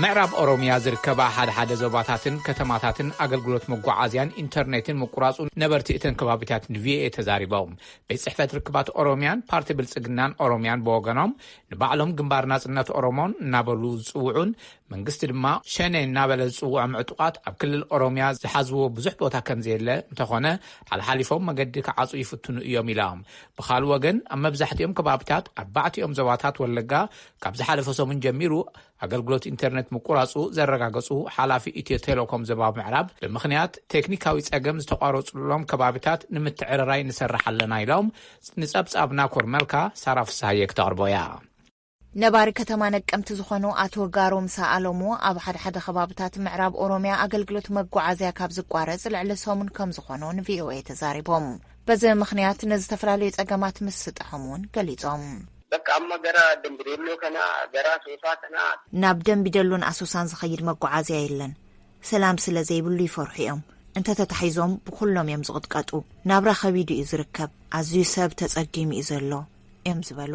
ምዕራብ ኦሮሚያ ዝርከባ ሓደ ዞባታትን ከተማታትን አገልግሎት መጓዓዝያን ኢንተርኔትን መቁራጹ ነበርቲ እተን ከባቢታት ቪኤ ተዛሪቦም በጽሕፈት ርክባት ኦሮሚያን ፓርቲ ብልጽግናን ኦሮሚያን በወገኖም ንባዕሎም ግንባር ናጽነት ኦሮሞን እናበሉ ዝጽውዑን መንግስቲ ድማ ሸነ እናበለ ዝጽውዑ ዕጡቃት ኣብ ክልል ኦሮሚያ ዝሓዝዎ ብዙሕ ቦታ ከም ዘየለ እንተኾነ ሓልሓሊፎም መገዲ ከዓጹ ይፍትኑ እዮም ኢሎም ብኻልእ ወገን ኣብ መብዛሕትኦም ከባቢታት ኣርባዕቲኦም ዞባታት ወለጋ ካብ ዝሓለፈ ሰሙን ጀሚሩ አገልግሎት ኢንተርኔት መቁራጹ ዘረጋገጹ ሓላፊ ኢትዮ ቴሌኮም ዞባ ምዕራብ ብምኽንያት ቴክኒካዊ ጸገም ዝተቋረጹሎም ከባቢታት ንምትዕርራይ ንሰርሕ ኣለና ኢሎም ንጸብጻብና ኮርመልካ ሳራፍሳየ ክተቕርቦያ ነባሪ ከተማ ነቀምቲ ዝኾኑ አቶ ጋሮም ሰአሎሞ ኣብ ሓደ ከባቢታት ምዕራብ ኦሮሚያ አገልግሎት መጓዓዝያ ካብ ዝቋረጽ ልዕሊ ሰሙን ከም ዝኾኑ ንቪኦኤ ተዛሪቦም በዚ ምኽንያት ንዝተፈላለዩ ጸገማት ምስጥሖሙን ገሊጾም በቃ አመገራ ደምቢደሎ ከና ገራ ሶሳ ከና ናብ ደምቢደሎን አሶሳን ዝኸይድ መጓዓዝያ የለን ሰላም ስለዘይብሉ ይፈርሑ እዮም እንተ ተታሒዞም ብኩሎም እዮም ዝቕጥቀጡ ናብራ ኸቢዱ እዩ ዝርከብ ኣዝዩ ሰብ ተጸጊሙ እዩ ዘሎ እዮም ዝበሉ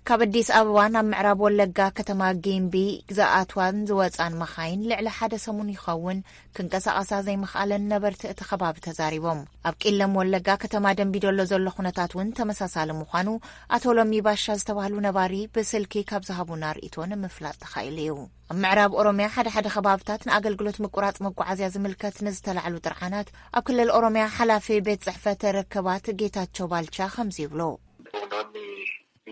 ካብ አዲስ አበባ ናብ ምዕራብ ወለጋ ከተማ ጌምቢ ግዛኣትዋን ዝወፃን መኻይን ልዕሊ ሓደ ሰሙን ይኸውን ክንቀሳቐሳ ዘይምኽኣለን ነበርቲ እቲ ከባቢ ተዛሪቦም ኣብ ቂለም ወለጋ ከተማ ደምቢዶሎ ዘሎ ኩነታት እውን ተመሳሳሊ ምዃኑ አቶ ሎሚ ባሻ ዝተባህሉ ነባሪ ብስልኪ ካብ ዝሃቡና ርእቶ ንምፍላጥ ተኻኢሉ እዩ ኣብ ምዕራብ ኦሮሚያ ሓደ ከባቢታት ንኣገልግሎት ምቁራጽ መጓዓዝያ ዝምልከት ንዝተላዕሉ ጥርዓናት ኣብ ክልል ኦሮሚያ ሓላፊ ቤት ጽሕፈት ረከባት ጌታቸው ባልቻ ከምዚ ይብሎ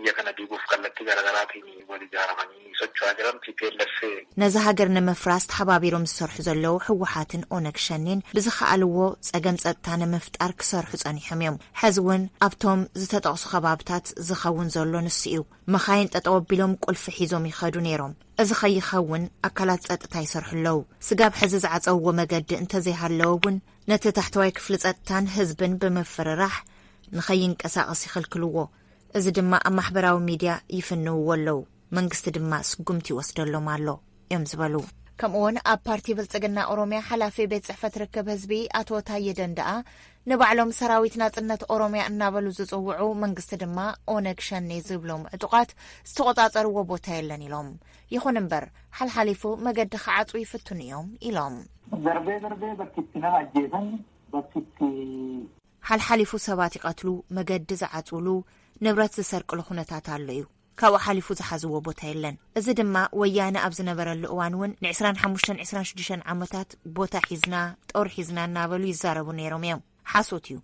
يكنديغوف كلتي غرغراتي ولي جارماني سوچوا جرم تيبلف ነዚ ሃገር ንምፍራስ ተሓባቢሮም ዝሰርሑ ዘለዉ ሕወሓትን ኦነግ ሸኔን ብዝኸኣልዎ ጸገም ጸጥታ ንምፍጣር ክሰርሑ ጸኒሖም እዮም ሕዚ እውን ኣብቶም ዝተጠቕሱ ከባቢታት ዝኸውን ዘሎ ንሱ እዩ መኻይን ጠጠው ኣቢሎም ቁልፊ ሒዞም ይኸዱ ነይሮም እዚ ኸይኸውን ኣካላት ጸጥታ ይሰርሑ ኣለዉ ስጋብ ሕዚ ዝዓፀውዎ መገዲ እንተዘይሃለዎ እውን ነቲ ታሕተዋይ ክፍሊ ጸጥታን ህዝብን ብምፍርራሕ ንኸይንቀሳቐስ ይኽልክልዎ እዚ ድማ ኣብ ማሕበራዊ ሚድያ ይፍንውዎ ኣለዉ መንግስቲ ድማ ስጉምቲ ይወስደሎም ኣሎ እዮም ዝበሉ ከምኡውን ኣብ ፓርቲ ብልጽግና ኦሮሚያ ሓላፊ ቤት ጽሕፈት ርክብ ህዝቢ ኣቶ ታየ ደንደኣ ንባዕሎም ሰራዊት ናጽነት ኦሮሚያ እናበሉ ዝጽውዑ መንግስቲ ድማ ኦነግ ሸኔ ዝብሎም ዕጡቃት ዝተቆጻጸርዎ ቦታ የለን ኢሎም ይኹን እምበር ሓልሓሊፉ መገዲ ከዓጹ ይፍትኑ እዮም ኢሎም ዘርቤ በኪትና ኣጄተን በኪቲ ሓልሓሊፉ ሰባት ይቐትሉ መገዲ ዝዓጽሉ ንብረት ዝሰርቅሉ ኩነታት ኣሎ እዩ ካብኡ ሓሊፉ ዝሓዝዎ ቦታ የለን እዚ ድማ ወያነ ኣብ ዝነበረሉ እዋን እውን ን25-26 ዓመታት ቦታ ሒዝና ጦር ሒዝና እናበሉ ይዛረቡ ነይሮም እዮም ሓሶት እዩ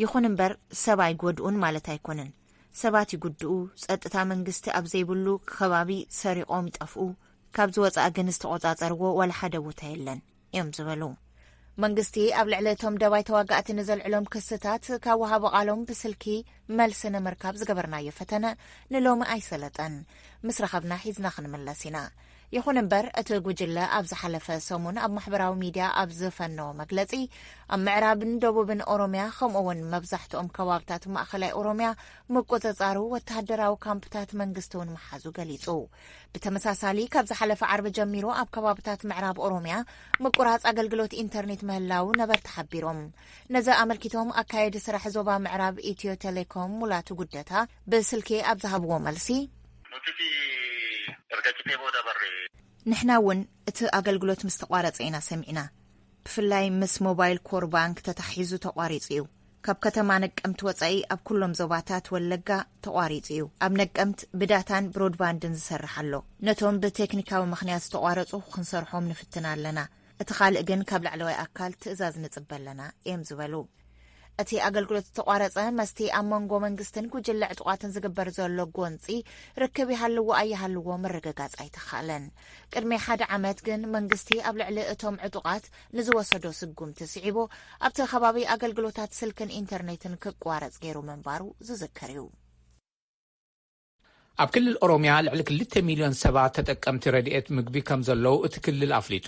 ይኹን እምበር ሰብኣይ ጎድኡን ማለት ኣይኮነን ሰባት ይጉድኡ ጸጥታ መንግስቲ ኣብ ዘይብሉ ከባቢ ሰሪቖም ይጠፍኡ ካብ ዝወፃእ ግን ዝተቆጻጸርዎ ወላ ሓደ ቦታ የለን እዮም ዝበሉ መንግስቲ ኣብ ልዕለቶም ደባይ ተዋጋእቲ ንዘልዕሎም ክስታት ካብ ወሃቦ ቃሎም ብስልኪ መልሲ ንምርካብ ዝገበርናዮ ፈተነ ንሎሚ ኣይሰለጠን ምስ ረኸብና ሒዝና ክንምለስ ኢና ይኹን እምበር እቲ ጉጅለ ኣብ ዝሓለፈ ሰሙን ኣብ ማሕበራዊ ሚድያ ኣብ ዝፈነዎ መግለጺ ኣብ ምዕራብን ደቡብን ኦሮሚያ ከምኡውን መብዛሕትኦም ከባቢታት ማእኸላይ ኦሮሚያ መቆጻጸሩ ወተሃደራዊ ካምፕታት መንግስቲ እውን መሓዙ ገሊጹ ብተመሳሳሊ ካብ ዝሓለፈ ዓርቢ ጀሚሩ ኣብ ከባቢታት ምዕራብ ኦሮሚያ ምቁራጽ አገልግሎት ኢንተርኔት ምህላው ነበርቲ ሓቢሮም ነዚ ኣመልኪቶም ኣካየዲ ስራሕ ዞባ ምዕራብ ኢትዮ ቴሌኮም ሙላቱ ጉደታ ብስልኪ ኣብ ዝሃብዎ መልሲ ንሕና እውን እቲ አገልግሎት ምስ ተቋረጸ ኢና ሰሚዕና ብፍላይ ምስ ሞባይል ኮር ባንክ ተታሒዙ ተቋሪጹ እዩ ካብ ከተማ ነቀምቲ ወጻኢ ኣብ ኩሎም ዞባታት ወለጋ ተቋሪጹ እዩ ኣብ ነቀምት ብዳታን ብሮድባንድን ዝሰርሕ ኣሎ ነቶም ብቴክኒካዊ ምኽንያት ዝተቋረጹ ክንሰርሖም ንፍትና ኣለና እቲ ካልእ ግን ካብ ላዕለዋይ ኣካል ትእዛዝ ንጽበለና እዮም ዝበሉ እቲ አገልግሎት ተቋረጸ መስቲ ኣብ መንጎ መንግስትን ጉጅለ ዕጡቃትን ዝግበር ዘሎ ጎንፂ ርክብ ይሃልዎ ኣይሃልዎ ምርግጋጽ ኣይተኻለን ቅድሚ ሓደ ዓመት ግን መንግስቲ ኣብ ልዕሊ እቶም ዕጡቃት ንዝወሰዶ ስጉምቲ ስዒቦ ኣብቲ ከባቢ አገልግሎታት ስልክን ኢንተርኔትን ክቋረጽ ገይሩ መንባሩ ዝዝከር እዩ ኣብ ክልል ኦሮሚያ ልዕሊ 2 ሚልዮን ሰባት ተጠቀምቲ ረድኤት ምግቢ ከም ዘለው እቲ ክልል ኣፍሊጡ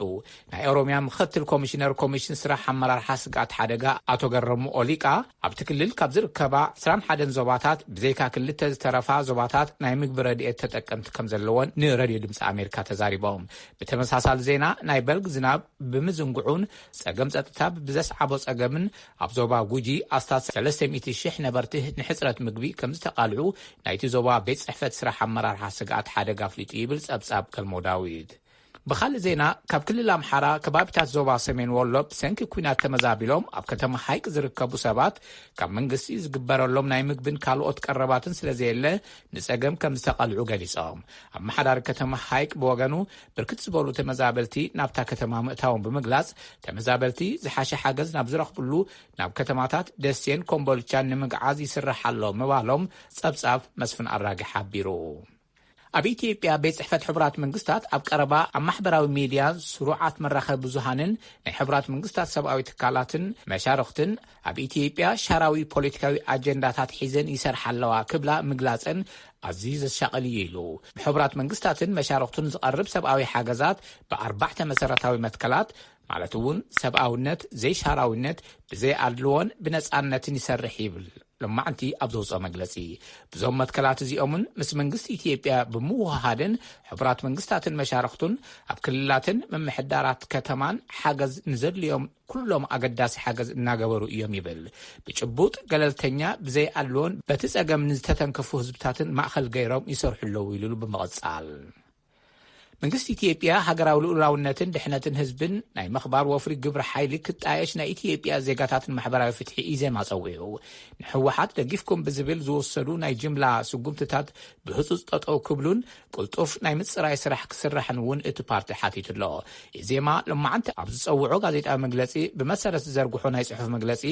ናይ ኦሮሚያ ምክትል ኮሚሽነር ኮሚሽን ስራሕ ኣመራርሓ ስጋት ሓደጋ ኣቶ ገረሙ ኦሊቃ ኣብቲ ክልል ካብ ዝርከባ 21 ዞባታት ብዘይካ 2 ዝተረፋ ዞባታት ናይ ምግቢ ረድኤት ተጠቀምቲ ከም ዘለዎን ንሬድዮ ድምፂ ኣሜሪካ ተዛሪቦም ብተመሳሳሊ ዜና ናይ በልግ ዝናብ ብምዝንጉዑን ጸገም ጸጥታ ብዘስዓቦ ጸገምን ኣብ ዞባ ጉጂ ኣስታት 300,000 ነበርቲ ንሕጽረት ምግቢ ከም ዝተቃልዑ ናይቲ ዞባ ቤት ጽሕፈት ስራሕ ኣመራርሓ ስጋት ሓደጋ ፍሊጡ ይብል ጸብጻብ ከልሞ ዳዊት بخال زينا كاب كل الأمحارة كبابتات زوبا سمين واللوب سنك كوينات تمزابيلهم أب كتم حيك زركبو سابات كاب منقسي زقبار اللوم نايمك بين كالوات كرباتن سلازيلا نساقم كم استقلعو قليسهم أب محدار كتم حيك بوغانو بركت زبولو تمزابلتي نابتا كتمها مقتاهم بمقلاس تمزابلتي زحاشي حاقز نابزرخ بلو ناب كتماتات دسين كومبولتشان نمقعازي سرح اللوم مبالهم صبصاف مسفن أراقي حابيرو ኣብ ኢትዮጵያ ቤት ጽሕፈት ሕቡራት መንግስታት ኣብ ቀረባ ኣብ ማሕበራዊ ሚድያ ስሩዓት መራኸቢ ብዙሃንን ናይ ሕቡራት መንግስታት ሰብኣዊ ትካላትን መሻርክትን ኣብ ኢትዮጵያ ሻራዊ ፖለቲካዊ ኣጀንዳታት ሒዘን ይሰርሓ ኣለዋ ክብላ ምግላፅን ኣዝዩ ዘሻቀል ኢሉ ብሕቡራት መንግስታትን መሻርክቱን ዝቐርብ ሰብኣዊ ሓገዛት ብኣርባዕተ መሰረታዊ መትከላት ማለት እውን ሰብኣውነት፣ ዘይሻራዊነት፣ ብዘይ ኣድልዎን ብነጻነትን ይሰርሕ ይብል لمعنتي أبزوز مجلسي بزوم متكلات زيومن مس منجست إثيوبيا بموهادن حبرات منجستات المشارختون أبكلاتن من محدارات كتمان حجز نزل اليوم كلهم أقداس حجز ناجورو يوم يبل بتشبوت قلل تنيا بزي اللون بتسأجم نزتن كفوز بتاتن مأخل غيرهم يصرح اللو يلو بمغصال መንግስቲ ኢትዮጵያ ሃገራዊ ልኡላውነትን ድሕነትን ህዝብን ናይ መኽባር ወፍሪ ግብሪ ሓይሊ ክጣየሽ ናይ ኢትዮጵያ ዜጋታትን ማሕበራዊ ፍትሒ ኢዜማ ፀዊዑ ንሕወሓት ደጊፍኩም ብዝብል ዝወሰዱ ናይ ጅምላ ስጉምትታት ብህፁፅ ጠጠው ክብሉን ቁልጡፍ ናይ ምፅራይ ስራሕ ክስራሕን እውን እቲ ፓርቲ ሓቲቱ ኣሎ ኢዜማ ልማዓንቲ ኣብ ዝፀውዖ ጋዜጣዊ መግለፂ ብመሰረት ዝዘርግሖ ናይ ፅሑፍ መግለፂ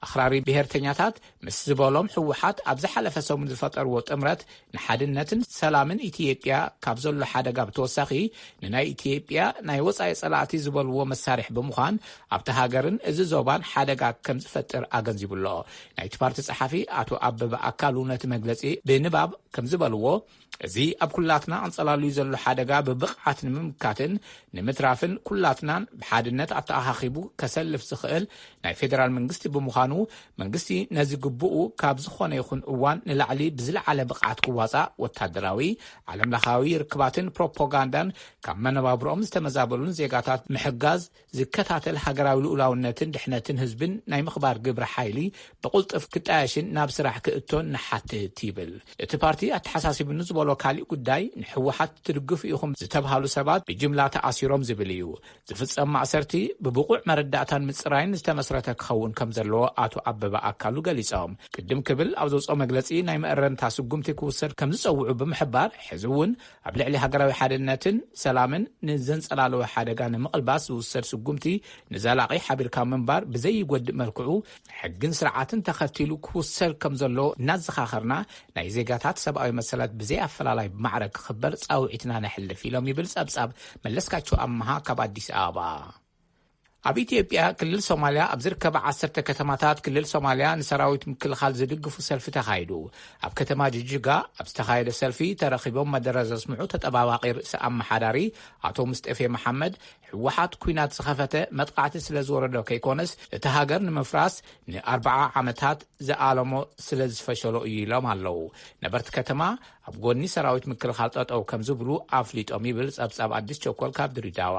ኣኽራሪ ብሄርተኛታት ምስ ዝበሎም ሕወሓት ኣብ ዝሓለፈ ሰሙን ዝፈጠርዎ ጥምረት ንሓድነትን ሰላምን ኢትዮጵያ ካብ ዘሎ ሓደጋ ብተወሳኺ ንናይ ኢትዮጵያ ናይ ወፃኢ ጸላእቲ ዝበልዎ መሳርሕ ብምዃን ኣብቲ ሃገርን እዚ ዞባን ሓደጋ ከም ዝፈጥር ኣገንዚብሎ ናይቲ ፓርቲ ጸሓፊ ኣቶ ኣበበ ኣካሉ ነቲ መግለፂ ብንባብ ከም ዝበልዎ እዚ ኣብ ኩላትና አንጸላልዩ ዘሎ ሓደጋ ብብቕዓት ንምምካትን ንምትራፍን ኩላትናን ብሓድነት ኣተኣኻኺቡ ከሰልፍ ዝኽእል ናይ ፌደራል መንግስቲ ብምዃኑ መንግስቲ ነዚ ግቡኡ ካብ ዝኾነ ይኹን እዋን ንላዕሊ ብዝለዓለ ብቕዓት ክዋፃእ ወታደራዊ ዓለምለኻዊ ርክባትን ፕሮፓጋንዳን ካብ መነባብሮኦም ዝተመዛበሉን ዜጋታት ምሕጋዝ ዝከታተል ሃገራዊ ልኡላውነትን ድሕነትን ህዝብን ናይ ምኽባር ግብሪ ሓይሊ ብቁልጥፍ ክጣየሽን ናብ ስራሕ ክእቶን ንሓትት ይብል እቲ ፓርቲ ኣተሓሳሲብኑ ዝበሎ ካልእ ጉዳይ ንሕወሓት ትድግፉ ኢኹም ዝተባሃሉ ሰባት ብጅምላ ተኣሲሮም ዝብል እዩ ዝፍጸም ማእሰርቲ ብብቑዕ መረዳእታን ምፅራይን ዝተመስረተ ክኸውን ከም ዘለዎ ኣቶ ኣበበ ኣካሉ ገሊፆም ቅድም ክብል ኣብ ዘውፅኦ መግለፂ ናይ መእረንታ ስጉምቲ ክውሰድ ከም ዝፀውዑ ብምሕባር ሕዚ እውን ኣብ ልዕሊ ሃገራዊ ሓድነትን ሰላምን ንዘንጸላለወ ሓደጋ ንምቕልባስ ዝውሰድ ስጉምቲ ንዘላቒ ሓቢርካ ምንባር ብዘይጎድእ መልክዑ ሕግን ስርዓትን ተኸቲሉ ክውሰድ ከም ዘሎ እናዘኻኸርና ናይ ዜጋታት ሰብኣዊ መሰላት ብዘይ ኣፈላላይ ብማዕረግ ክኽበር ጻውዒትና ነሕልፍ ኢሎም ይብል ጸብጻብ መለስካቸው ኣምሃ ካብ አዲስ አበባ ኣብ ኢትዮጵያ ክልል ሶማሊያ ኣብ ዝርከባ 10 ከተማታት ክልል ሶማሊያ ንሰራዊት ምክልኻል ዝድግፉ ሰልፊ ተኻይዱ ኣብ ከተማ ጅጅጋ ኣብ ዝተኻየደ ሰልፊ ተረኺቦም መደረ ዘስምዑ ተጠባባቂ ርእሰ ኣመሓዳሪ ኣቶ ሙስጠፌ መሐመድ ሕወሓት ኩናት ዝኸፈተ መጥቃዕቲ ስለ ዝወረዶ ከይኮነስ እቲ ሃገር ንምፍራስ ን40 ዓመታት ዝኣለሞ ስለ ዝፈሸሎ እዩ ኢሎም ኣለዉ ነበርቲ ከተማ ኣብ ጎኒ ሰራዊት ምክልኻል ጠጠው ከም ዝብሉ ኣፍሊጦም ይብል ጸብጻብ አዲስ ቸኮል ካብ ድሬዳዋ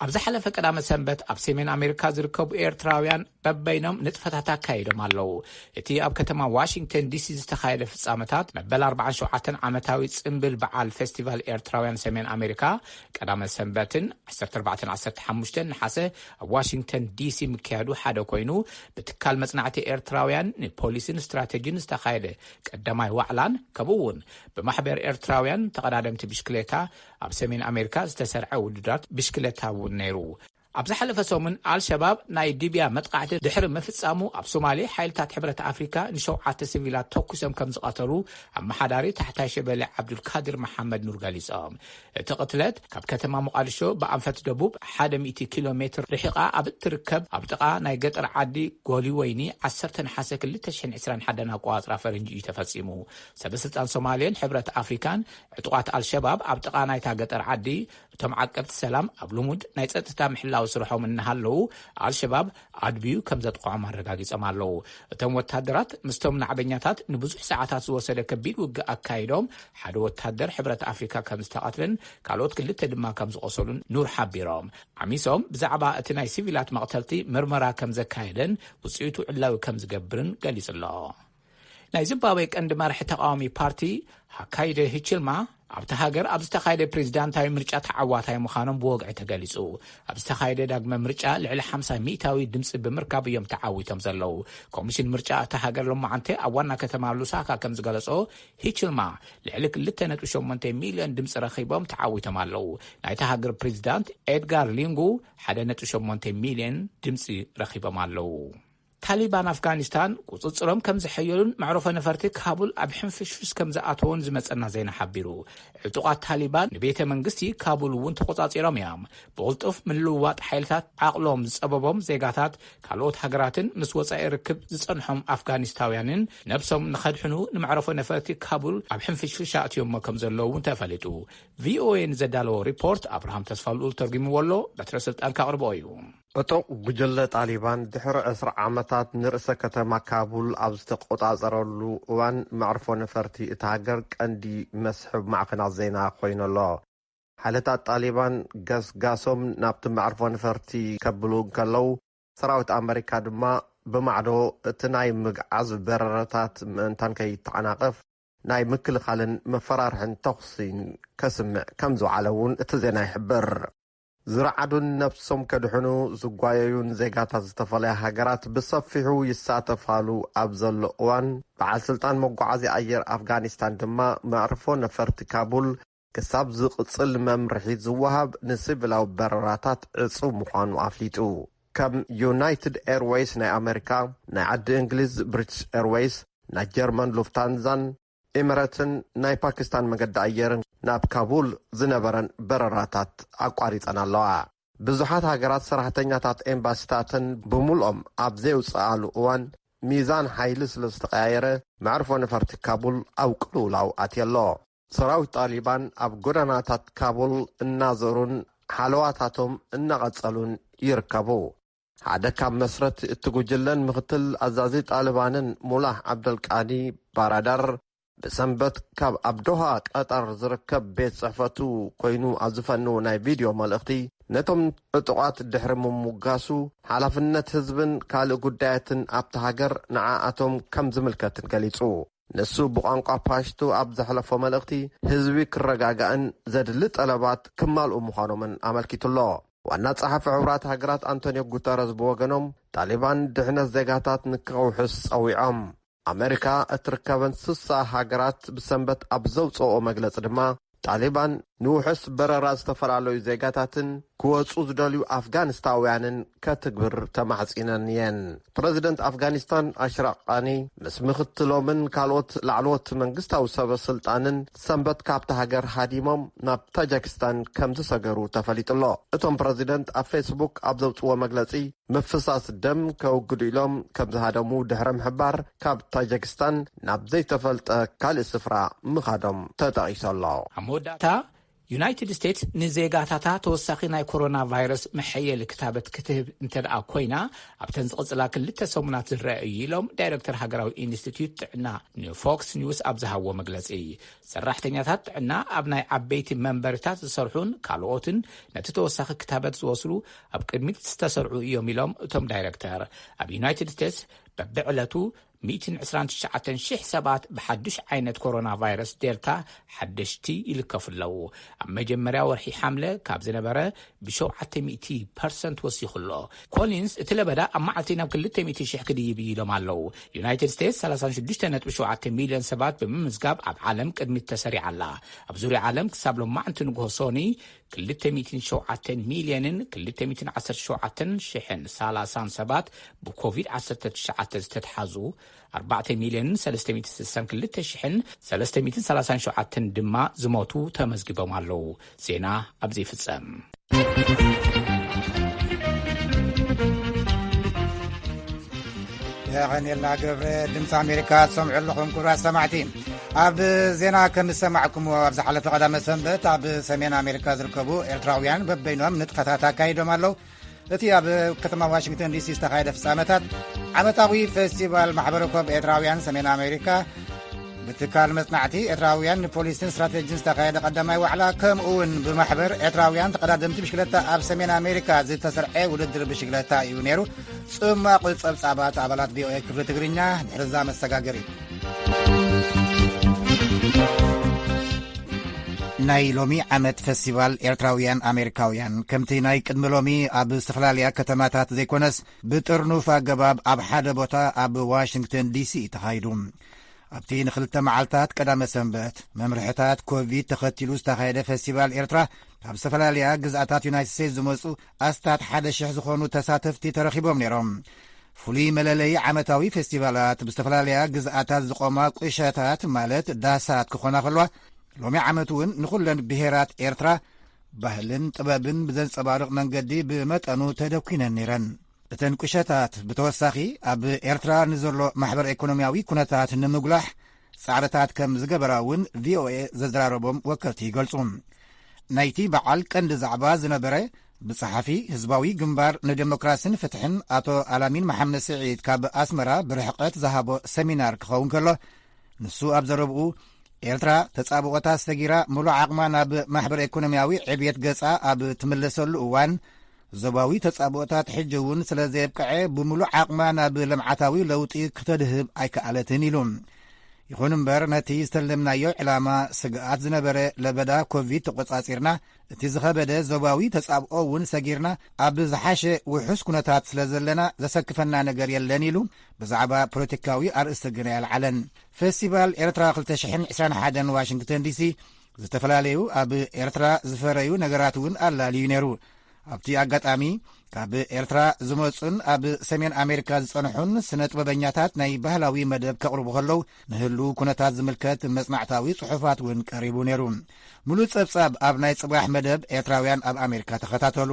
ኣብ ዝሓለፈ ቀዳመ ሰንበት ኣብ ሰሜን ኣሜሪካ ዝርከቡ ኤርትራውያን በበይኖም ንጥፈታት ኣካይዶም ኣለዉ እቲ ኣብ ከተማ ዋሽንግተን ዲሲ ዝተኻየደ ፍጻመታት መበል 47 ዓመታዊ ጽምብል በዓል ፌስቲቫል ኤርትራውያን ሰሜን ኣሜሪካ ቀዳመ ሰንበትን 14-15 ነሓሰ ኣብ ዋሽንግተን ዲሲ ምክያዱ ሓደ ኮይኑ ብትካል መጽናዕቲ ኤርትራውያን ንፖሊስን ስትራቴጂን ዝተኻየደ ቀዳማይ ዋዕላን ከምኡውን ብማሕበር ኤርትራውያን ተቐዳደምቲ ብሽክሌታ ኣብ ሰሜን ኣሜሪካ ዝተሰርዐ ውድዳት ብሽክሌታ ነይሩ ኣብ ዝሓለፈ ሰሙን አልሸባብ ናይ ዲብያ መጥቃዕቲ ድሕሪ መፍጻሙ ኣብ ሶማሌ ሓይልታት ሕብረት ኣፍሪካ ንሸውዓተ ሲቪላት ተኩሶም ከም ዝቀተሉ ኣመሓዳሪ ታሕታይ ሸበሌ ዓብዱልካድር መሐመድ ኑር ገሊፆም እቲ ቅትለት ካብ ከተማ ሞቃዲሾ ብኣንፈት ደቡብ 100 ኪሎ ሜትር ርሒቓ ኣብ እትርከብ ኣብ ጥቓ ናይ ገጠር ዓዲ ጎሊ ወይኒ 10 ነሓሰ 2021 ኣቆፃፅራ ፈረንጂ እዩ ተፈጺሙ ሰበስልጣን ሶማሌን ሕብረት ኣፍሪካን ዕጡቃት አልሸባብ ኣብ ጥቓ ናይታ ገጠር ዓዲ እቶም ዓቀብቲ ሰላም ኣብ ልሙድ ናይ ጸጥታ ምሕላው ስርሖም እናሃለዉ አልሸባብ ኣድብዩ ከም ዘጥቆዖም ኣረጋጊፆም ኣለዉ እቶም ወታደራት ምስቶም ናዕበኛታት ንብዙሕ ሰዓታት ዝወሰደ ከቢድ ውግእ ኣካይዶም ሓደ ወታደር ሕብረት ኣፍሪካ ከም ዝተቐትልን ካልኦት ክልተ ድማ ከም ዝቆሰሉን ኑር ሓቢሮም ዓሚሶም ብዛዕባ እቲ ናይ ሲቪላት መቕተልቲ ምርመራ ከም ዘካየደን ውፅኢቱ ዕላዊ ከም ዝገብርን ገሊጹ ኣሎ ናይ ዚምባብዌ ቀንዲ መራሒ ተቃዋሚ ፓርቲ ሃካይደ ሂችልማ ኣብቲ ሃገር ኣብ ዝተኻየደ ፕሬዚዳንታዊ ምርጫ ተዓዋታይ ምዃኖም ብወግዒ ተገሊጹ። ኣብ ዝተኻየደ ዳግመ ምርጫ ልዕሊ 50% ድምፂ ብምርካብ እዮም ተዓዊቶም ዘለዉ። ኮሚሽን ምርጫ እቲ ሃገር ሎማዓንተ ኣብ ዋና ከተማ ሉሳካ ከም ዝገለጾ ሂችልማ ልዕሊ 2.8 ሚልዮን ድምፂ ረኺቦም ተዓዊቶም ኣለዉ። ናይቲ ሃገር ፕሬዚዳንት ኤድጋር ሊንጉ 1.8 ሚልዮን ድምፂ ረኺቦም ኣለዉ። ታሊባን ኣፍጋኒስታን ቁፅፅሮም ከም ዝሐየሉን መዕረፎ ነፈርቲ ካቡል ኣብ ሕንፍሽፍሽ ከም ዝኣተውን ዝመፀና ዜና ሓቢሩ። ዕጡቃት ታሊባን ንቤተ መንግስቲ ካቡል እውን ተቆፃፂሮም እዮም። ብቕልጡፍ ምልውዋጥ ሓይልታት ዓቕሎም ዝፀበቦም ዜጋታት ካልኦት ሃገራትን ምስ ወፃኢ ርክብ ዝፀንሖም ኣፍጋኒስታውያንን ነብሶም ንኸድሕኑ ንመዕረፎ ነፈርቲ ካቡል ኣብ ሕንፍሽፍሽ ኣትዮም ከም ዘለዉ እውን ተፈሊጡ። ቪኦኤ ንዘዳለዎ ሪፖርት ኣብርሃም ተስፋልኡል ተርጊምዎ ኣሎ። በትረ ስልጣን ካቕርቦ እዩ። እቶም ጉጅለ ጣሊባን ድሕሪ 10 ዓመታት ንርእሰ ከተማ ካቡል ኣብ ዝተቆፃፀረሉ እዋን መዕርፎ ነፈርቲ እቲ ሃገር ቀንዲ መስሕብ ማዕከናት ዜና ኮይኑ ኣሎ። ሓይልታት ጣሊባን ገስጋሶም ናብቲ መዕርፎ ነፈርቲ ከብሉ ከለው ሰራዊት ኣሜሪካ ድማ ብማዕዶ እቲ ናይ ምግዓዝ በረራታት ምእንታን ከይተዓናቐፍ ናይ ምክልኻልን መፈራርሕን ተኽሲን ከስምዕ ከም ዝወዓለ እውን እቲ ዜና ይሕብር። ዝረዓዱን ነፍሶም ከድሕኑ ዝጓየዩን ዜጋታት ዝተፈለየ ሃገራት ብሰፊሑ ይሳተፋሉ ኣብ ዘሎ እዋን በዓል ስልጣን መጓዓዝያ ኣየር ኣፍጋኒስታን ድማ መዕርፎ ነፈርቲ ካቡል ክሳብ ዝቕፅል መምርሒ ዝወሃብ ንሲቪላዊ በረራታት ዕፁብ ምዃኑ ኣፍሊጡ። ከም ዩናይትድ ኤርዌይስ ናይ ኣሜሪካ፣ ናይ ዓዲ እንግሊዝ ብሪቲሽ ኤርዌይስ፣ ናይ ጀርመን ሉፍታንዛን ኤሚሬትን ናይ ፓኪስታን መገዲ ኣየርን ናብ ካቡል ዝነበረን በረራታት ኣቋሪፀን ኣለዋ። ብዙሓት ሃገራት ሰራሕተኛታት ኤምባሲታትን ብምልኦም ኣብ ዘውፅኣሉ እዋን ሚዛን ሓይሊ ስለ ዝተቀያየረ መዕርፎ ነፈርቲ ካቡል ኣብ ቅልውላው ኣትየሎ። ሰራዊት ጣሊባን ኣብ ጎደናታት ካቡል እናዘሩን ሓለዋታቶም እናቐፀሉን ይርከቡ። ሓደ ካብ መስረት እትጉጅለን ምክትል ኣዛዚ ጣሊባንን ሙላህ ዓብደልቃዲ ባራዳር ብሰንበት ካብ ኣብ ዶሃ ቀጠር ዝርከብ ቤት ጽሕፈቱ ኮይኑ ኣብ ዝፈንው ናይ ቪድዮ መልእኽቲ ነቶም ዕጡቃት ድሕሪ ምሙጋሱ ሓላፍነት ህዝብን ካልእ ጉዳያትን ኣብቲ ሃገር ንዓኣቶም ከም ዝምልከትን ገሊጹ። ንሱ ብቋንቋ ፓሽቱ ኣብ ዘሕለፎ መልእኽቲ ህዝቢ ክረጋጋእን ዘድሊ ጠለባት ክማልኡ ምዃኖምን ኣመልኪቱሎ። ዋና ጸሓፊ ሕብራት ሃገራት አንቶኒዮ ጉተረስ ብወገኖም ጣሊባን ድሕነት ዜጋታት ንክውሕስ ጸዊዖም። ኣሜሪካ እትርከበን 60 ሃገራት ብሰንበት ኣብ ዘውፅኦ መግለፂ ድማ ጣሊባን ንውሕስ በረራ ዝተፈላለዩ ዜጋታትን ክወፁ ዝደልዩ ኣፍጋኒስታውያንን ከትግብር ተማሕፂነን እየን። ፕሬዚደንት ኣፍጋኒስታን ኣሽራፍ ቃኒ ምስ ምክትሎምን ካልኦት ላዕለዎት መንግስታዊ ሰበስልጣንን ሰንበት ካብቲ ሃገር ሃዲሞም ናብ ታጂክስታን ከም ዝሰገሩ ተፈሊጡሎ። እቶም ፕሬዚደንት ኣብ ፌስቡክ ኣብ ዘውፅዎ መግለፂ ምፍሳስ ደም ከውግዱ ኢሎም ከም ዝሃደሙ ድሕረ ምሕባር ካብ ታጂክስታን ናብ ዘይተፈልጠ ካልእ ስፍራ ምኻዶም ተጠቒሶሎ። መወዳእታ ዩናይትድ ስቴትስ ንዜጋታታ ተወሳኺ ናይ ኮሮና ቫይረስ መሐየሊ ክታበት ክትህብ እንተደኣ ኮይና ኣብተን ዝቕፅላ 2 ሰሙናት ዝረአዩ ኢሎም ዳይሬክተር ሃገራዊ ኢንስቲትዩት ጥዕና ንፎክስ ኒውስ ኣብ ዝሃቦ መግለፂ ሰራሕተኛታት ጥዕና ኣብ ናይ ዓበይቲ መንበርታት ዝሰርሑን ካልኦትን ነቲ ተወሳኺ ክታበት ዝወስሉ ኣብ ቅድሚት ዝተሰርዑ እዮም ኢሎም እቶም ዳይሬክተር ኣብ ዩናይትድ ስቴትስ በብዕለቱ 129,000 ሰባት ብሓድሽ ዓይነት ኮሮና ቫይረስ ዴልታ ሓደሽቲ ይልከፍለው። ኣብ መጀመርያ ወርሒ ሓምለ ካብ ዝነበረ ብ700% ወሲኹሎ። ኮሊንስ እቲ ለበዳ ኣብ መዓልቲ ናብ 200,000 ክድይብ ኢሎም ኣለው። ዩናይትድ ስቴትስ 36.7 ሚልዮን ሰባት ብምምዝጋብ ኣብ ዓለም ቅድሚት ተሰሪዓላ። ኣብ ዙርያ ዓለም ክሳብ ሎማዓንቲ ንጉሆ ሶኒ 207 ሚልዮንን 217,030 ሰባት ብኮቪድ-19 ዝተተሓዙ 4,362,337 ድማ ዝሞቱ ተመዝጊቦም ኣለው። ዜና ኣብዚ ይፍጸም። يغنيلنا قبر دمت أمريكا سمع لكم كرة سمعتين أب زينا كم سمعكم وابزح على قدام السنبت أب سمين أمريكا زركبو إلتراويان ببينهم نتقطعتا كايدو مالو التي أب كتما واشنطن دي سي استخايدة في سامتات عمتاوي فيستيفال محبركم إلتراويان سمين أمريكا بتكال مصنعتي إتراويان بوليسين استراتيجين استقايدة قدامي وعلا كم أون بمحبر إتراويان تقدمت بشكلتا أب سمين أمريكا زي تسرعي وددر بشكلتا يونيرو ثم قلت صبصابات عبالات VOA كفر تقرينيا حرزام السقاقري ናይ ሎሚ ዓመት ፌስቲቫል ኤርትራውያን ኣሜሪካውያን ከምቲ ናይ ቅድሚ ሎሚ ኣብ ዝተፈላለያ ከተማታት ዘይኮነስ ብጥርኑፍ ኣገባብ ኣብ ሓደ ቦታ ኣብ ዋሽንግተን ዲሲ ተኻይዱ ኣብቲ ንክልተ መዓልታት ቀዳመ ሰንበት መምርሕታት ኮቪድ ተኸቲሉ ዝተኻየደ ፌስቲቫል ኤርትራ ካብ ዝተፈላለያ ግዝኣታት ዩናይትድ ስቴትስ ዝመፁ ኣስታት 1,000 ዝኾኑ ተሳተፍቲ ተረኺቦም ነይሮም። ፍሉይ መለለይ ዓመታዊ ፌስቲቫላት ብዝተፈላለያ ግዝኣታት ዝቆማ ቁሸታት ማለት ዳሳት ክኾና ከልዋ ሎሚ ዓመት እውን ንኹለን ብሄራት ኤርትራ ባህልን ጥበብን ብዘንጸባርቕ መንገዲ ብመጠኑ ተደኲነን ነይረን። እተን ቁሸታት ብተወሳኺ ኣብ ኤርትራ ንዘሎ ማሕበር ኢኮኖምያዊ ኩነታት ንምጉላሕ ጻዕርታት ከም ዝገበራ እውን ቪኦኤ ዘዘራረቦም ወከልቲ ይገልጹ። ናይቲ በዓል ቀንዲ ዛዕባ ዝነበረ ብጸሓፊ ህዝባዊ ግንባር ንዴሞክራስን ፍትሕን ኣቶ ኣላሚን መሐመድ ስዒድ ካብ ኣስመራ ብርሕቐት ዝሃቦ ሰሚናር ክኸውን ከሎ ንሱ ኣብ ዘረብኡ ኤርትራ ተጻብቖታ ዝተጊራ ምሉእ ዓቕማ ናብ ማሕበር ኢኮኖምያዊ ዕብየት ገጻ ኣብ ትምለሰሉ እዋን ዞባዊ ተጻብቖታት ሕጂ እውን ስለ ዘየብቅዐ ብምሉእ ዓቕማ ናብ ልምዓታዊ ለውጢ ክተድህብ ኣይከኣለትን ኢሉ ይኹን እምበር ነቲ ዝተለምናዮ ዕላማ ስግኣት ዝነበረ ለበዳ ኮቪድ ተቖጻጺርና እቲ ዝኸበደ ዞባዊ ተጻብኦ እውን ሰጊርና ኣብ ዝሓሸ ውሑስ ኩነታት ስለ ዘለና ዘሰክፈና ነገር የለን ኢሉ ብዛዕባ ፖለቲካዊ ኣርእስቲ ግን ያልዓለን። ፌስቲቫል ኤርትራ 2021 ዋሽንግተን ዲሲ ዝተፈላለዩ ኣብ ኤርትራ ዝፈረዩ ነገራት እውን ኣላልዩ ነይሩ። ኣብቲ ኣጋጣሚ ካብ ኤርትራ ዝመፁን ኣብ ሰሜን ኣሜሪካ ዝጸንሑን ስነ ጥበበኛታት ናይ ባህላዊ መደብ ከቕርቡ ከለዉ ንህሉ ኩነታት ዝምልከት መጽናዕታዊ ጽሑፋት እውን ቀሪቡ ነይሩ። ሙሉእ ጸብጻብ ኣብ ናይ ጽባሕ መደብ ኤርትራውያን ኣብ ኣሜሪካ ተኸታተሉ።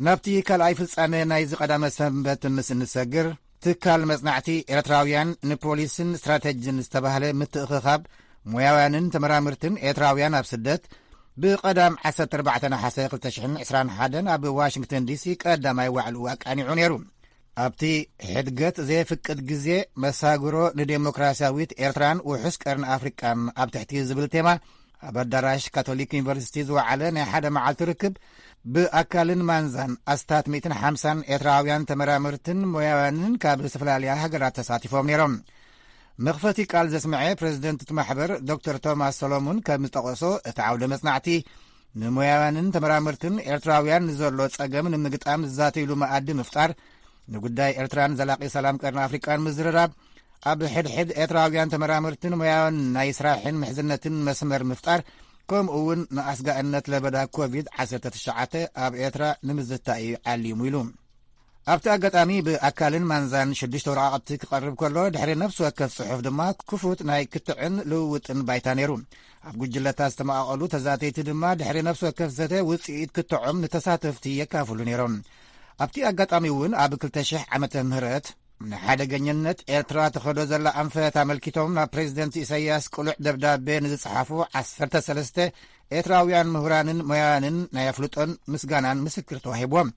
ናብቲ ካልኣይ ፍጻሜ ናይዚ ቀዳመ ሰንበት ምስ እንሰግር ትካል መጽናዕቲ ኤርትራውያን ንፖሊስን ስትራቴጅን ዝተባህለ ምትእኽኻብ ሞያውያንን ተመራምርትን ኤርትራውያን ኣብ ስደት ብቐዳም 14 ናሓሰ 2021 ኣብ ዋሽንግተን ዲሲ ቀዳማይ ዋዕሉ ኣቃኒዑ ነይሩ። ኣብቲ ሕድገት ዘየፍቅድ ግዜ መሳግሮ ንዴሞክራስያዊት ኤርትራን ውሑስ ቀርን ኣፍሪቃን ኣብ ትሕቲ ዝብል ቴማ ኣብ ኣዳራሽ ካቶሊክ ዩኒቨርሲቲ ዝወዓለ ናይ ሓደ መዓልቲ ርክብ ብኣካልን ማንዛን ኣስታት 150 ኤርትራውያን ተመራምርትን ሞያውያንን ካብ ዝተፈላለያ ሃገራት ተሳቲፎም ነይሮም። መኽፈቲ ቃል ዘስምዐ ፕሬዚደንት እቲ ማሕበር ዶክተር ቶማስ ሰሎሞን ከም ዝጠቐሶ እቲ ዓውደ መጽናዕቲ ንሞያውያንን ተመራምርትን ኤርትራውያን ንዘሎ ጸገም ንምግጣም ዝዛተይሉ መኣዲ ምፍጣር ንጉዳይ ኤርትራን ዘላቒ ሰላም ቀርን ኣፍሪቃን ምዝርራብ ኣብ ሕድሕድ ኤርትራውያን ተመራምርትን ሞያውን ናይ ስራሕን ምሕዝነትን መስመር ምፍጣር ከምኡ እውን ንኣስጋእነት ለበዳ ኮቪድ-19 ኣብ ኤርትራ ንምዝታይ ዓሊሙ ኢሉ ኣብቲ ኣጋጣሚ ብኣካልን ማንዛን 6 ወረቓቕቲ ክቐርብ ከሎ ድሕሪ ነፍሲ ወከፍ ጽሑፍ ድማ ክፉት ናይ ክትዕን ልውውጥን ባይታ ነይሩ። ኣብ ጉጅለታት ዝተመቓቐሉ ተዛተይቲ ድማ ድሕሪ ነፍሲ ወከፍ ዘተ ውፅኢት ክትዖም ንተሳተፍቲ የካፍሉ ነይሮም። ኣብቲ ኣጋጣሚ እውን ኣብ 2000 ዓመተ ምህረት ንሓደገኝነት ኤርትራ ተኸዶ ዘላ ኣንፈት ኣመልኪቶም ናብ ፕሬዚደንት ኢሳያስ ቅሉዕ ደብዳቤ ንዝጸሓፉ 13 ኤርትራውያን ምሁራንን ሞያውያንን ናይ ኣፍልጦን ምስጋናን ምስክር ተዋሂቦም።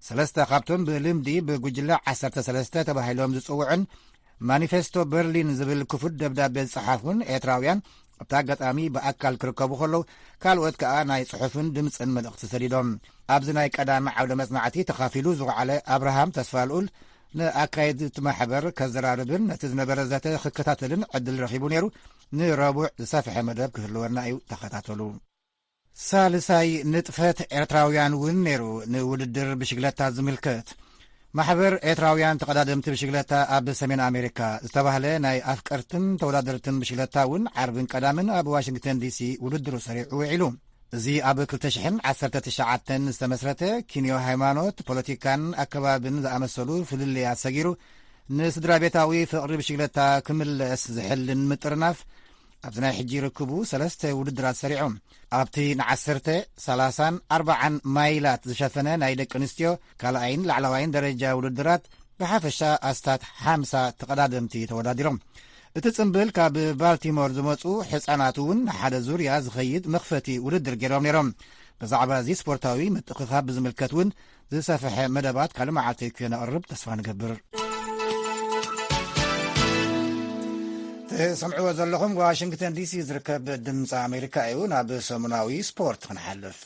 3 ካብቶም ብልምዲ ብጉጅለ 13 ተባሂሎም ዝጽውዕን ማኒፌስቶ በርሊን ዝብል ክፉት ደብዳቤ ዝጸሓፉን ኤርትራውያን ኣብቲ ኣጋጣሚ ብኣካል ክርከቡ ከለዉ ካልኦት ከኣ ናይ ጽሑፍን ድምፅን መልእኽቲ ሰዲዶም። ኣብዚ ናይ ቀዳሚ ዓውደ መጽናዕቲ ተኻፊሉ ዝውዓለ ኣብርሃም ተስፋልኡል ንኣካይድ እቲ ማሕበር ከዘራርብን ነቲ ዝነበረ ዘተ ክከታተልን ዕድል ረኺቡ ነይሩ። ንረቡዕ ዝሰፍሐ መደብ ክህልወና እዩ። ተኸታተሉ። ሳልሳይ ንጥፈት ኤርትራውያን እውን ነይሩ። ንውድድር ብሽግለታ ዝምልከት ማሕበር ኤርትራውያን ተቐዳደምቲ ብሽግለታ ኣብ ሰሜን ኣሜሪካ ዝተባህለ ናይ ኣፍቀርትን ተወዳደርትን ብሽግለታ እውን ዓርብን ቀዳምን ኣብ ዋሽንግተን ዲሲ ውድድሩ ሰሪዑ ውዒሉ። እዚ ኣብ 2019 ዝተመስረተ ኪንዮ ሃይማኖት፣ ፖለቲካን ኣከባብን ዝኣመሰሉ ፍልልያት ሰጊሩ ንስድራ ቤታዊ ፍቕሪ ብሽግለታ ክምለስ ዝሕልን ምጥርናፍ ኣብዚ ናይ ሕጂ ርክቡ 3 ውድድራት ሰሪዖም። ኣብቲ ን10፣ 30፣ 40 ማይላት ዝሸፈነ ናይ ደቂ ኣንስትዮ ካልኣይን ላዕለዋይን ደረጃ ውድድራት ብሓፈሻ ኣስታት 50 ተቐዳደምቲ ተወዳዲሮም። እቲ ጽምብል ካብ ባልቲሞር ዝመፁ ሕፃናት እውን ንሓደ ዙርያ ዝኸይድ መኽፈቲ ውድድር ገይሮም ነይሮም። ብዛዕባ እዚ ስፖርታዊ ምትኽኻብ ብዝምልከት እውን ዝሰፍሐ መደባት ካልእ መዓልቲ ክነቕርብ ተስፋ ንገብር። ሰምዕዎ ዘለኹም ዋሽንግተን ዲሲ ዝርከብ ድምፂ ኣሜሪካ እዩ። ናብ ሰሙናዊ ስፖርት ክንሓልፍ።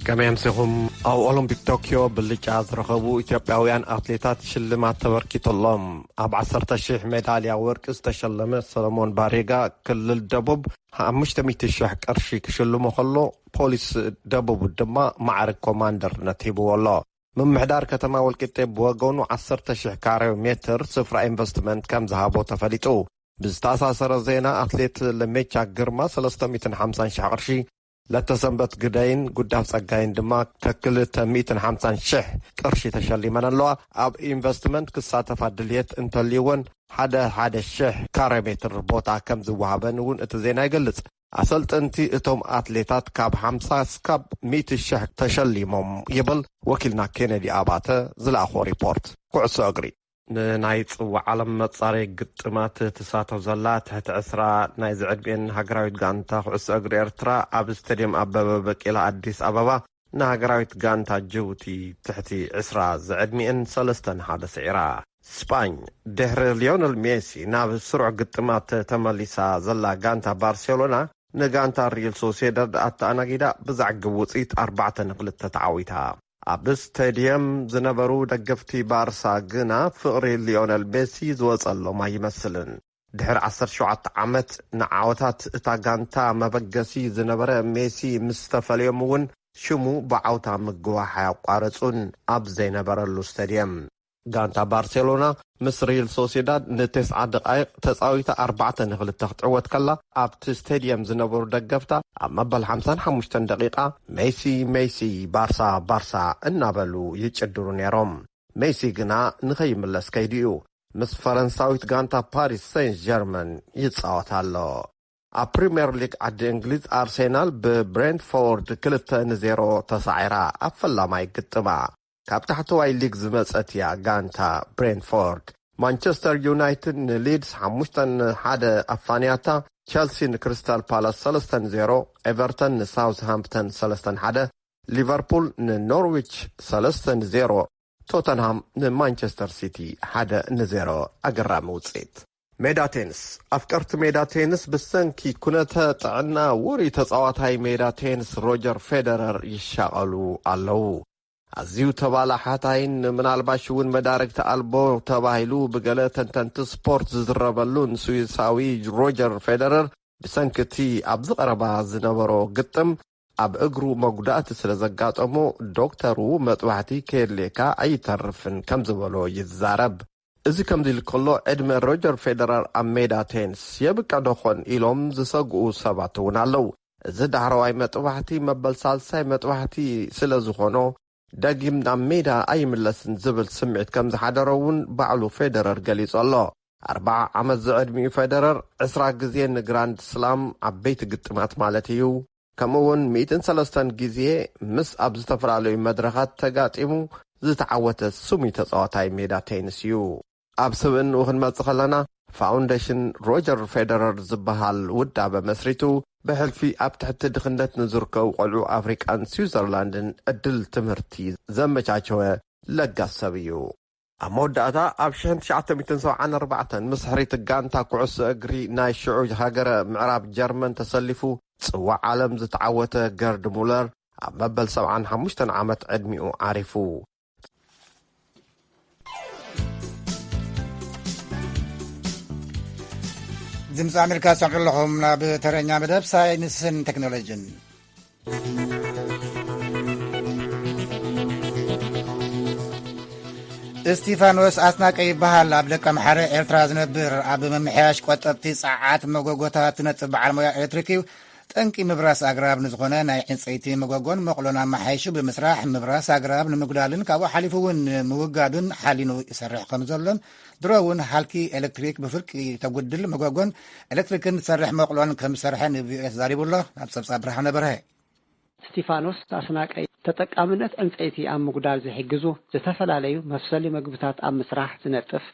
كما يمسخهم أو أولمبيك طوكيو باللي رخبوا إثيوبياويان أتليتات شلمات تبركيت اللهم أب 10,000 ميدالية ورق استشلمت سلمون باريغا كل الدبوب 500,000 قرشي كشلمو خلو بوليس دبوب الدما معرك كوماندر نتيبو والله من محدار كتما والكتاب وقونو 10,000 كاريو متر صفر انفستمنت كم ذهبو تفليتو بزتاساسر زينا أتليت لميتشا قرما 350,000 قرشي لتسنبت قدين قدام ساقاين دما ككل 150,000 قرشي تشالي من اللوع اب انفستمنت كساتة فادليت انتاليون حدا 1,000 كاريمتر بوتا كم زوابن ون اتزينا يقلت أصلت انتي اتوم أتليتات كاب 5 سكاب 100,000 تشالي مم يبل وكلنا كينيدي آباته زلاخو ريبورت كعسو أقري نايت وعالم متصاري قطمات تساتو زلات تحت عسرا نايز عدبين هاقراويت غانتا عسو أقري ارترا اب ستاديوم أبابا بكيلا أديس أبابا ناقراويت غانتا جوتي تحتي عسرا زعدمين سلستن هذا سعرا سباين دهر ليونيل ميسي ناب سرع قطمات تماليسا زلا غانتا بارسيلونا نغانتا ريال سوسيداد أتاناقيدا بزع قوصيت 4 نقلت تتعاويتها اب ستاديوم زنبرو دقفتي بارسا غنا فقري ليونيل ميسي زوصلو ما يمثلن دحر 17 عامت نعاوتات اتا غانتا مبقسي زنبره ميسي مستفليمون شمو بعوتا مقواحا يقارصون اب زينبرلو ستاديوم غانتا بارسيلونا مصريل سوسيداد ن9 دقائق تصاويتا 4 نقل تقطعوت كلا اب ستاديوم زنبرو دقفتا اما بال 55 دقيقة ميسي بارسا انابلو يجدرو نيروم ميسي غنا نخيملس كيديو مس فرنساويت غانتا باريس سين جيرمان يتصاوتالو بريمير ليج عد انجليز ارسنال ببرنتفورد 2-0 تسعيرا افلا ما يقطما كاب تحتواي ليج زمصتيا غانتا برنتفورد مانشستر يونايتد ليدز 5-1 افانياتا تشيلسي كريستال بالاس 3-0 ايفرتون ساوثهامبتون 3-1 ليفربول نورويتش 3-0 توتنهام مانشستر سيتي 1-0 اقرام وصيت ميدا تنس أفكرت ميدا تنس بسنكي كنت تعنا وري تصواتاي ميدا تنس روجر فيدرر يشاقلو اللو أزيو تبالا حاتاين من الباشون مدارك تألبو تباهلو بقالة تنتنت سبورت زربالون سويساوي روجر فيدرر بسنكتي أبزق ربا زنبرو قطم أب اقرو مقدات سلزقات أمو دكتورو مطوحتي كيرليكا أي ترفن كمزبالو يزارب إذا كم دي الكلو إدمي روجر فيدرر أميدا تنس يبقى دخون إلوم زساقو سباتون اللو إذا دعرواي مطوحتي مبال سالساي مطوحتي سلزخونو داقيم أميدا أي ملسن زبل سمعت كم زحادرون بعلو فيدرر قليس الله 4 عمد زعدمي فيدرر 10 قزين جراند سلام عبيت قطمات مالتيو كمون 103 قزيه مس أبزتفرالي مدرخات تقاتيمو زتعوت سمي تصواتاي ميدا تنسيو أبسبن وخن ماتخلنا فاونديشن روجر فيدرر زبهال ودا بمسريتو بحلفي أبتحت دخندت نزركو قلعو أفريكان سويسرلاندن أدل تمرتي زمجاجوه لقاسبيو أمود داتا أبشان 974 مسحري تقانتا كعس أقري ناي شعوج هاقر معراب جرمن تسلفو تسوى عالم زتعوت جارد مولر أمبل 75 عامت عدميو عارفو ድምፂ ኣሜሪካ ሰምዑ ኣለኹም ናብ ተረኛ መደብ ሳይንስን ቴክኖሎጅን እስጢፋኖስ ኣስናቀ ይበሃል ኣብ ደቀ መሓረ ኤርትራ ዝነብር ኣብ መምሕያሽ ቆጠብቲ ጸዓት መጎጎታት ነጥብ በዓል ሞያ ኤሌክትሪክ እዩ ጠንቂ ምብራስ ኣግራብ ንዝኾነ ናይ ዕንፀይቲ መጎጎን መቕሎን ኣመሓይሹ ብምስራሕ ምብራስ ኣግራብ ንምጉዳልን ካብኡ ሓሊፉ እውን ምውጋድን ሓሊኑ ይሰርሕ ከም ዘሎን ድሮ እውን ሃልኪ ኤሌክትሪክ ብፍርቂ ተጉድል መጎጎን ኤሌክትሪክን ዝሰርሕ መቕሎን ከም ዝሰርሐ ንቪኦኤ ዛሪቡሎ ኣብ ፀብፃብ ብርሃነ በርሀ እስጢፋኖስ ኣስናቀይ ተጠቃምነት ዕንፀይቲ ኣብ ምጉዳል ዝሕግዙ ዝተፈላለዩ መፍሰሊ ምግብታት ኣብ ምስራሕ ዝነጥፍ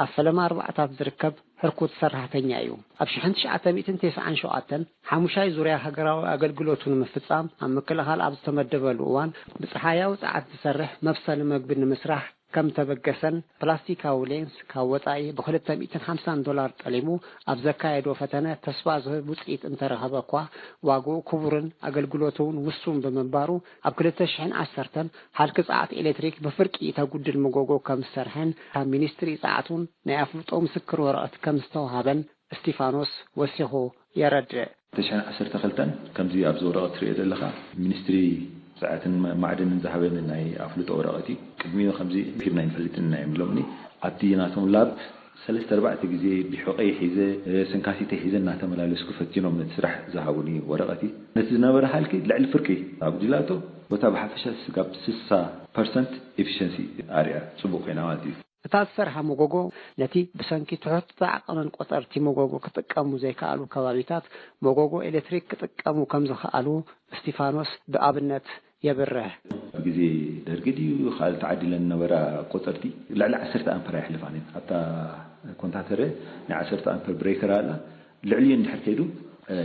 ኣብ ፈለማ 4 ዝርከብ ሕርኩት ሰራሕተኛ እዩ ኣብ 1997 ሓሙሻይ ዙርያ ሃገራዊ ኣገልግሎቱን ምፍጻም ኣብ ምክልኻል ኣብ ዝተመደበሉ እዋን ብፀሓያዊ ፀዓት ዝሰርሕ መፍሰሊ ምግቢ ንምስራሕ ከም ተበገሰን ፕላስቲካዊ ሌንስ ካብ ወጻኢ $250 ጠሊሙ ኣብ ዘካየዶ ፈተነ ተስፋ ዝህብ ውጽኢት እንተረኸበ እኳ ዋጋኡ ክቡርን ኣገልግሎቱን ውሱን ብምንባሩ ኣብ 2010 ሃልኪ ጸዓት ኤሌክትሪክ ብፍርቂ ተጉድል መጎጎ ከም ዝሰርሐን ካብ ሚኒስትሪ ጸዓቱን ናይ ኣፍልጦ ምስክር ወረቐት ከም ዝተዋሃበን እስጢፋኖስ ወሲኹ የረድእ። 2012 ከምዚ ኣብ ወረቐት ትሪኦ ዘለኻ ሚኒስትሪ ጸዓትን ማዕድንን ዝሃበን ናይ ኣፍልጦ ወረቐት ቅድሚኡ ከምዚ ፊርና ይፈልጥን ናይ ምሎምኒ ኣብቲ ናቶም ላብ 3-4 ግዜ ቢሕቀይ ሒዘ ሰንካሲተ ሒዘ እናተመላለስኩ ፈቲኖም ነቲ ስራሕ ዝሃቡኒ ወረቐት ነቲ ዝነበረ ሃልኪ ልዕሊ ፍርቂ ኣብ ጅላቶ ቦታ ብሓፈሻ ስጋብ 60% ኤፊሽንሲ ኣርያ ጽቡቕ ኮይና ማለት እዩ። እታ ዝሰርሐ መጎጎ ነቲ ብሰንኪ ትሑት ዓቐንን ቆጠርቲ መጎጎ ክጥቀሙ ዘይከኣሉ ከባቢታት መጎጎ ኤሌክትሪክ ክጥቀሙ ከም ዝኽኣሉ እስጢፋኖስ ብኣብነት የብርህ። ብግዜ ደርጊ ድዩ ካልእ ተዓዲለን ነበራ ቆጠርቲ ልዕሊ 10 ኣምፐር ይሕልፋን ኣብታ ኮንታክተር ናይ 10 ኣምፐር ብሬከር ኣላ ልዕሊኡ እንድሕር ከይዱ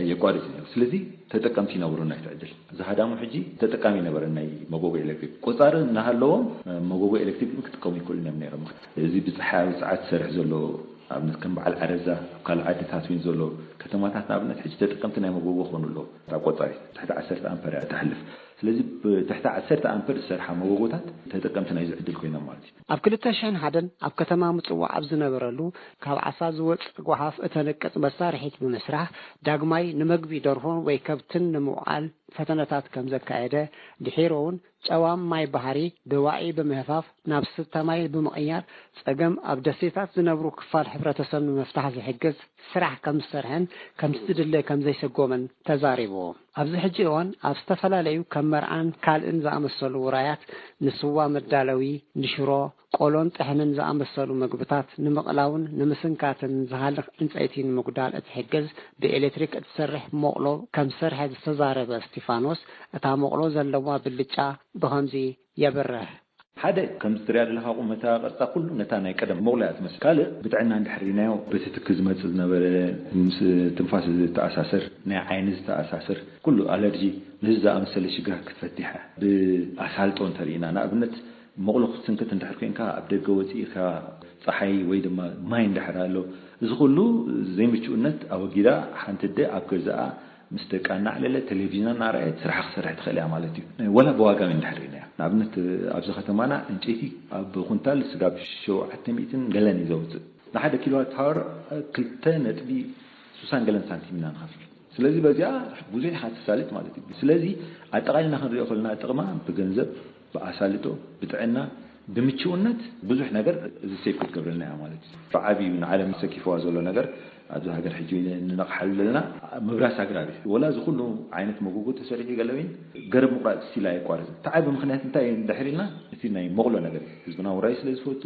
የቋርጽ ነው። ስለዚህ ተጠቀምቲ ነበሩ ናይ ተዕድል ዝሃዳሙ ሕጂ ተጠቃሚ ነበረ ናይ መጎጎ ኤሌክትሪክ ቆጻር እናሃለዎም መጎጎ ኤሌክትሪክ ክትጥቀሙ ይክእሉ ነይሮም። እዚ ብፀሓይ ሰዓት ሰርሕ ዘሎ ኣብነት ከም በዓል ዓረዛ ካልእ ዓድታት ወይን ዘሎ ከተማታት ኣብነት ሕጂ ተጠቀምቲ ናይ መጎጎ ኾኑሎ ቆጻሪ ትሕቲ 10 ኣምፐር ተሕልፍ። ስለዚህ تحت 10 أمبير سرحة موجودات تتقمتنا يزعدل كوينا مالتي. أب كل تشين حدن أب كتما متوع عبزنا برلو كاب عصاز وقت وحاف أتنكت بصارحة بمسرح داغماي نمجبي درهون ويكبتن نموعال فتنتات كم زكايدة دحيرون جوام ماي بحري بواعي بمهفاف نفس تماي بمقيار سجم أبدسيتات زنبرو كفار حفرة سن مفتاح زي حجز سرح كم سرهن كم استدل كم زي سجومن تزاربو أبز حجيون أبستفلا ليو كم مرعان كال إنزا أمسلو ورايات نسوا مدالوي نشرو قولون تحنن زا أمسلو مقبطات نمقلاون نمسنكاتن زهالق إنسايتين مقدال اتحجز بإلكتريك اتسرح مقلو كم سرح تزارب استيفانوس اتا مقلو زلوا باللجا بهمزي يبره هذا كم استرياد لها قومتا قرطا كل نتانا يقدم مغلات مسكال بتعنا عند حريناو بتتكز مصنا تنفاس تاساسر نا عين تاساسر كله الرجي نزا امثل شيغا كتفتحها باسالطون ترينا انا ابنت مغلق سنكت اندحركينكا ابدغوتي كا صحي ወይ ድማ ማይ እንደحራሎ ዝኹሉ ዘይምቹነት አወጊዳ ሓንተደ አብገዛ مستقنا على التلفزيون نارئ سرح سرح تخليها مالتي ولا بواقع من دحرينا نابنت ابز ختمانا انجيتي اب كونتال سغاب شو 100 غلن يزوت لحد كيلوات هار كلتن نتبي 60 غلن سنتيم نخفل ስለዚህ በዚያ ብዙ ሐሳለት ማለት ነው ስለዚህ አጠቃላይና ኸንሪዮ ኸልና ጥቅማ በገንዘብ በአሳልጦ በጥዕና በምቹነት ብዙ ነገር እዚህ ሴኩት ገብረና ማለት ነው ፈዓቢውን ዓለም ሰኪፈዋ ዘሎ ነገር ኣብዚ ሃገር ሕጂ ንነቕሐልና መብራስ ኣግራቢ ወላ ዝኹሉ ዓይነት መጉጉ ተሰሪሕ ይገለወይን ገረብ ምቁራጽ ሲላ ይቋርጽ ተዓብ ምክንያት እንታይ እንደሕሪና እቲ ናይ መቕሎ ነገር ህዝብና ወራይ ስለ ዝፈቱ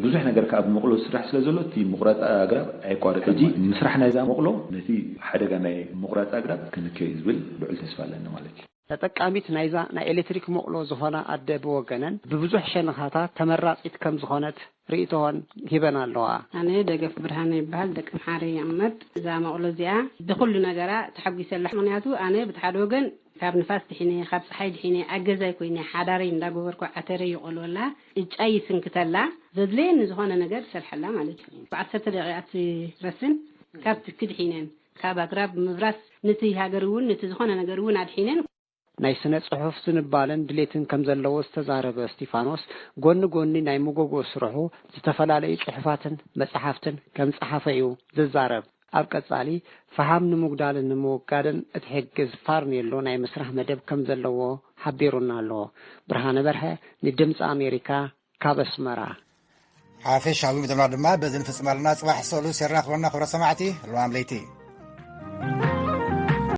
ብዙሕ ነገር ካብ መቕሎ ስራሕ ስለ ዘሎ እቲ ምቁራጽ ኣግራብ ኣይቋርጽ ሕጂ ምስራሕ ናይ ዛ መቕሎ ነቲ ሓደጋ ናይ ምቁራጽ ኣግራብ ክንከይ ዝብል ልዑል ተስፋ ኣለና ማለት እዩ ተጠቃሚት ናይዛ ናይ ኤሌክትሪክ መቕሎ ዝኾነ ኣደ ብወገነን ብብዙሕ ሸነኻታት ተመራጺት ከም ዝኾነት ርእቶን ሂበና ኣለዋ ኣነ ደገፍ ብርሃን ይባሃል ደቅም ሓሪ ይምድ እዛ መቕሎ እዚኣ ብኩሉ ነገራ ተሐጊሰላ ምክንያቱ ኣነ ብትሓደ ወገን ካብ ንፋስ ትሒነ ካብ ፀሓይ ትሒነ ኣገዛይ ኮይነ ሓዳሪ እንዳጎበርኩ ዓተረ ይቆልወላ እጫይ ስንክተላ ዘድለየን ዝኾነ ነገር ሰልሐላ ማለት እዩ ብ10 ደቂቃት ረስን ካብ ትክድ ሒነን ካብ ኣግራብ ምብራስ ነቲ ሃገሩን ነቲ ዝኾነ ነገሩን ኣድሒነን ናይ ስነ ጽሑፍ ስንባለን ድሌትን ከም ዘለዎ ዝተዛረበ እስጢፋኖስ ጎኒ ናይ መጎጎ ስርሑ ዝተፈላለዩ ጽሑፋትን መጽሓፍትን ከም ጸሓፈዩ ዝዛረብ ኣብ ቀጻሊ ፈሃም ንምጉዳልን ንምውጋድን እትሕግዝ ፋርኔሎ ናይ መስራሕ መደብ ከም ዘለዎ ሓቢሩና ኣሎ ብርሃነ በርሀ ንድምፂ ኣሜሪካ ካብ ኣስመራ ሓፈሻዊ ምድማ ድማ በዝን ፍጽማልና ጽባሕ ሰሉ ሲራኽበና ክብረ ሰማዕቲ ሮም ለይቲ